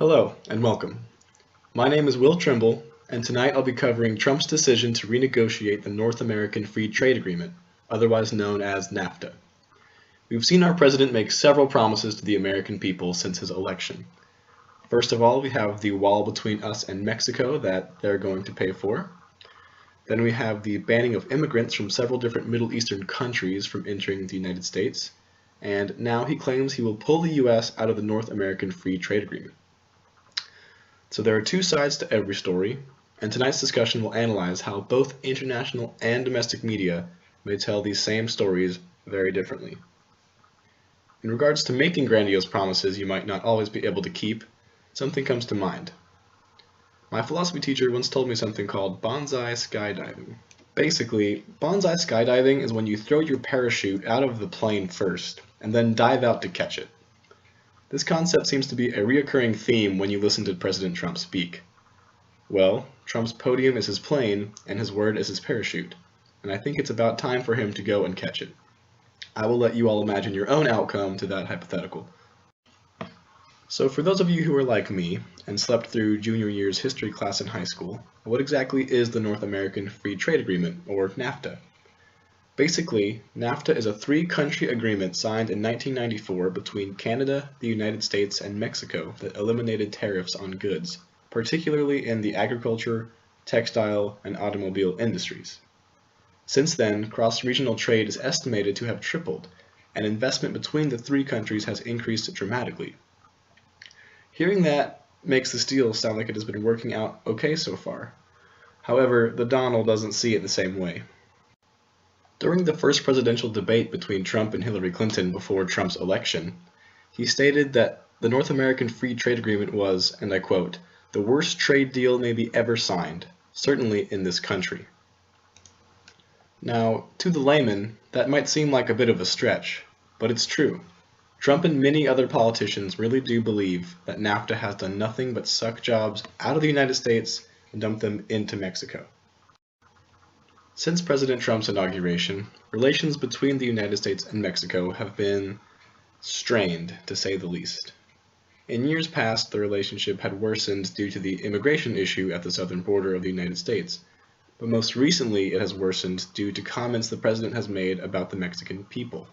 Hello and welcome. My name is Will Trimble, and tonight I'll be covering Trump's decision to renegotiate the North American Free Trade Agreement, otherwise known as NAFTA. We've seen our president make several promises to the American people since his election. First of all, we have the wall between us and Mexico that they're going to pay for. Then we have the banning of immigrants from several different Middle Eastern countries from entering the United States. And now he claims he will pull the U.S. out of the North American Free Trade Agreement. So there are two sides to every story, and tonight's discussion will analyze how both international and domestic media may tell these same stories very differently. In regards to making grandiose promises you might not always be able to keep, something comes to mind. My philosophy teacher once told me something called bonsai skydiving. Basically, bonsai skydiving is when you throw your parachute out of the plane first, and then dive out to catch it. This concept seems to be a recurring theme when you listen to President Trump speak. Well, Trump's podium is his plane, and his word is his parachute, and I think it's about time for him to go and catch it. I will let you all imagine your own outcome to that hypothetical. So for those of you who are like me, and slept through junior year's history class in high school, what exactly is the North American Free Trade Agreement, or NAFTA? Basically, NAFTA is a three-country agreement signed in 1994 between Canada, the United States, and Mexico that eliminated tariffs on goods, particularly in the agriculture, textile, and automobile industries. Since then, cross-regional trade is estimated to have tripled, and investment between the three countries has increased dramatically. Hearing that makes this deal sound like it has been working out okay so far. However, the Donald doesn't see it the same way. During the first presidential debate between Trump and Hillary Clinton before Trump's election, he stated that the North American Free Trade Agreement was, and I quote, "the worst trade deal maybe ever signed, certainly in this country." Now, to the layman, that might seem like a bit of a stretch, but it's true. Trump and many other politicians really do believe that NAFTA has done nothing but suck jobs out of the United States and dump them into Mexico. Since President Trump's inauguration, relations between the United States and Mexico have been strained, to say the least. In years past, the relationship had worsened due to the immigration issue at the southern border of the United States, but most recently it has worsened due to comments the president has made about the Mexican people.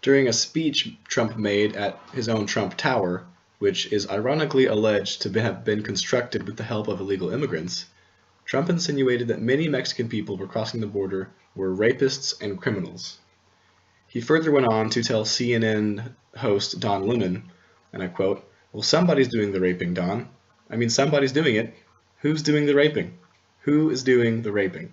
During a speech Trump made at his own Trump Tower, which is ironically alleged to have been constructed with the help of illegal immigrants, Trump insinuated that many Mexican people were crossing the border were rapists and criminals. He further went on to tell CNN host Don Lemon, and I quote, "Well, somebody's doing the raping, Don. I mean, somebody's doing it. Who's doing the raping? Who is doing the raping?"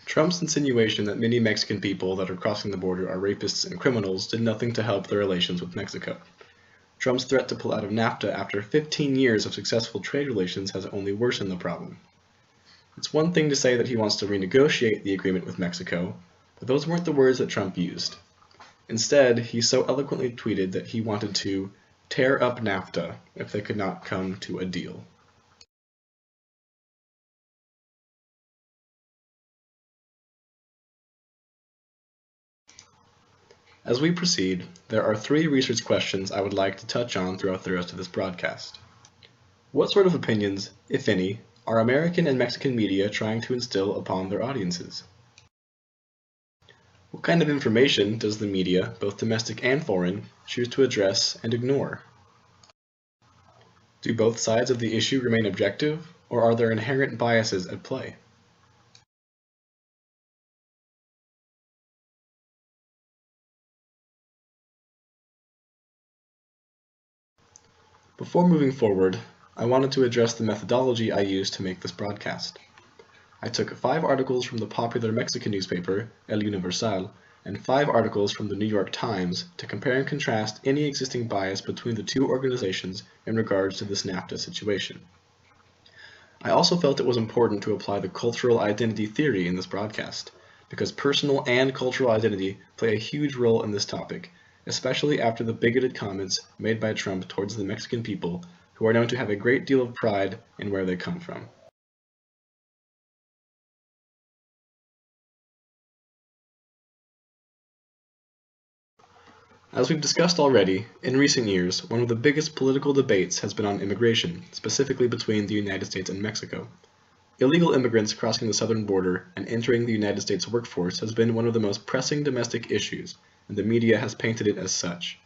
Trump's insinuation that many Mexican people that are crossing the border are rapists and criminals did nothing to help their relations with Mexico. Trump's threat to pull out of NAFTA after 15 years of successful trade relations has only worsened the problem. It's one thing to say that he wants to renegotiate the agreement with Mexico, but those weren't the words that Trump used. Instead, he so eloquently tweeted that he wanted to tear up NAFTA if they could not come to a deal. As we proceed, there are three research questions I would like to touch on throughout the rest of this broadcast. What sort of opinions, if any, are American and Mexican media trying to instill upon their audiences? What kind of information does the media, both domestic and foreign, choose to address and ignore? Do both sides of the issue remain objective, or are there inherent biases at play? Before moving forward, I wanted to address the methodology I used to make this broadcast. I took 5 articles from the popular Mexican newspaper, El Universal, and 5 articles from the New York Times to compare and contrast any existing bias between the two organizations in regards to this NAFTA situation. I also felt it was important to apply the cultural identity theory in this broadcast, because personal and cultural identity play a huge role in this topic, especially after the bigoted comments made by Trump towards the Mexican people, who are known to have a great deal of pride in where they come from. As we've discussed already, in recent years, one of the biggest political debates has been on immigration, specifically between the United States and Mexico. Illegal immigrants crossing the southern border and entering the United States workforce has been one of the most pressing domestic issues, and the media has painted it as such.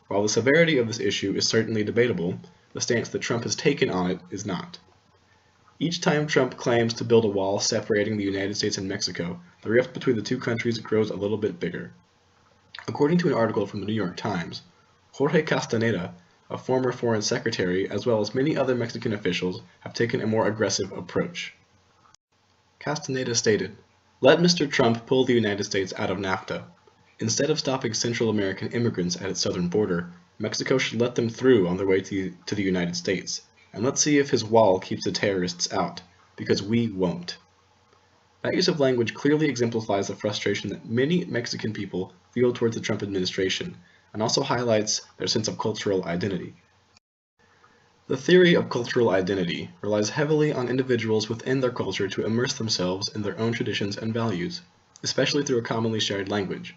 While the severity of this issue is certainly debatable, the stance that Trump has taken on it is not. Each time Trump claims to build a wall separating the United States and Mexico, the rift between the two countries grows a little bit bigger. According to an article from the New York Times, Jorge Castaneda, a former foreign secretary, as well as many other Mexican officials, have taken a more aggressive approach. Castaneda stated, "Let Mr. Trump pull the United States out of NAFTA. Instead of stopping Central American immigrants at its southern border, Mexico should let them through on their way to the United States, and let's see if his wall keeps the terrorists out, because we won't." That use of language clearly exemplifies the frustration that many Mexican people feel towards the Trump administration, and also highlights their sense of cultural identity. The theory of cultural identity relies heavily on individuals within their culture to immerse themselves in their own traditions and values, especially through a commonly shared language.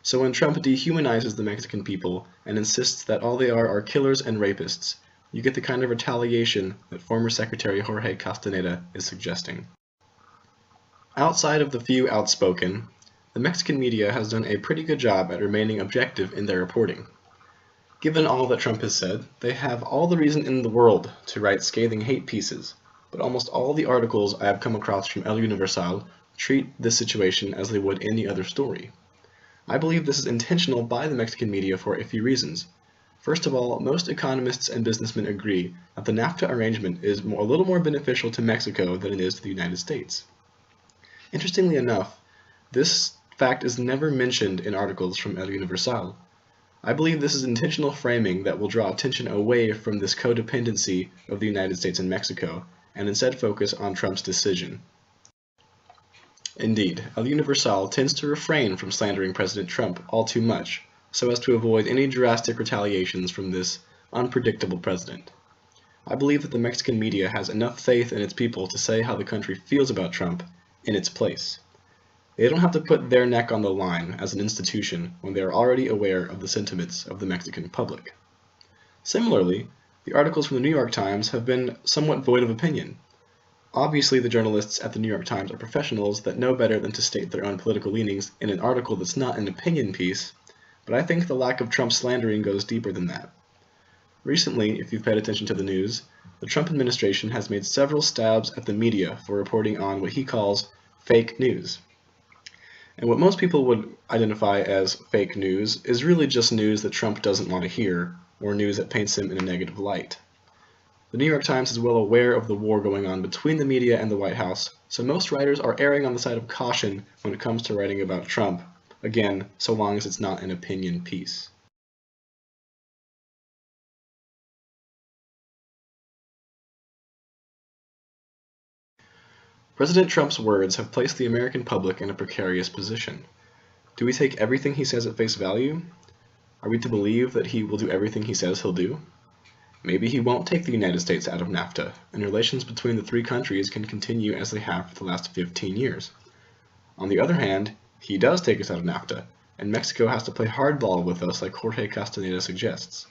So when Trump dehumanizes the Mexican people and insists that all they are killers and rapists, you get the kind of retaliation that former Secretary Jorge Castaneda is suggesting. Outside of the few outspoken, the Mexican media has done a pretty good job at remaining objective in their reporting. Given all that Trump has said, they have all the reason in the world to write scathing hate pieces, but almost all the articles I have come across from El Universal treat this situation as they would any other story. I believe this is intentional by the Mexican media for a few reasons. First of all, most economists and businessmen agree that the NAFTA arrangement is a little more beneficial to Mexico than it is to the United States. Interestingly enough, this fact is never mentioned in articles from El Universal. I believe this is intentional framing that will draw attention away from this codependency of the United States and Mexico, and instead focus on Trump's decision. Indeed, El Universal tends to refrain from slandering President Trump all too much, so as to avoid any drastic retaliations from this unpredictable president. I believe that the Mexican media has enough faith in its people to say how the country feels about Trump in its place. They don't have to put their neck on the line as an institution when they are already aware of the sentiments of the Mexican public. Similarly, the articles from the New York Times have been somewhat void of opinion. Obviously, the journalists at the New York Times are professionals that know better than to state their own political leanings in an article that's not an opinion piece, but I think the lack of Trump slandering goes deeper than that. Recently, if you've paid attention to the news, the Trump administration has made several stabs at the media for reporting on what he calls fake news. And what most people would identify as fake news is really just news that Trump doesn't want to hear, or news that paints him in a negative light. The New York Times is well aware of the war going on between the media and the White House, so most writers are erring on the side of caution when it comes to writing about Trump, again, so long as it's not an opinion piece. President Trump's words have placed the American public in a precarious position. Do we take everything he says at face value? Are we to believe that he will do everything he says he'll do? Maybe he won't take the United States out of NAFTA, and relations between the three countries can continue as they have for the last 15 years. On the other hand, he does take us out of NAFTA, and Mexico has to play hardball with us like Jorge Castaneda suggests.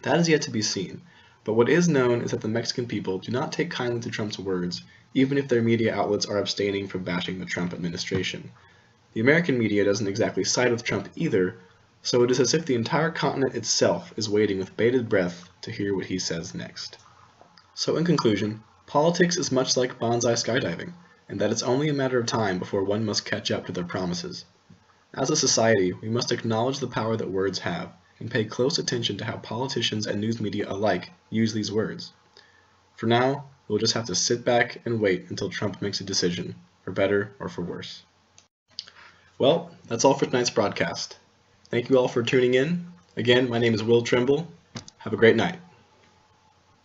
That is yet to be seen, but what is known is that the Mexican people do not take kindly to Trump's words, even if their media outlets are abstaining from bashing the Trump administration. The American media doesn't exactly side with Trump either, so it is as if the entire continent itself is waiting with bated breath to hear what he says next. So in conclusion, politics is much like bonsai skydiving, and that it's only a matter of time before one must catch up to their promises. As a society, we must acknowledge the power that words have, and pay close attention to how politicians and news media alike use these words. For now, we'll just have to sit back and wait until Trump makes a decision, for better or for worse. Well, that's all for tonight's broadcast. Thank you all for tuning in. Again, my name is Will Trimble. Have a great night.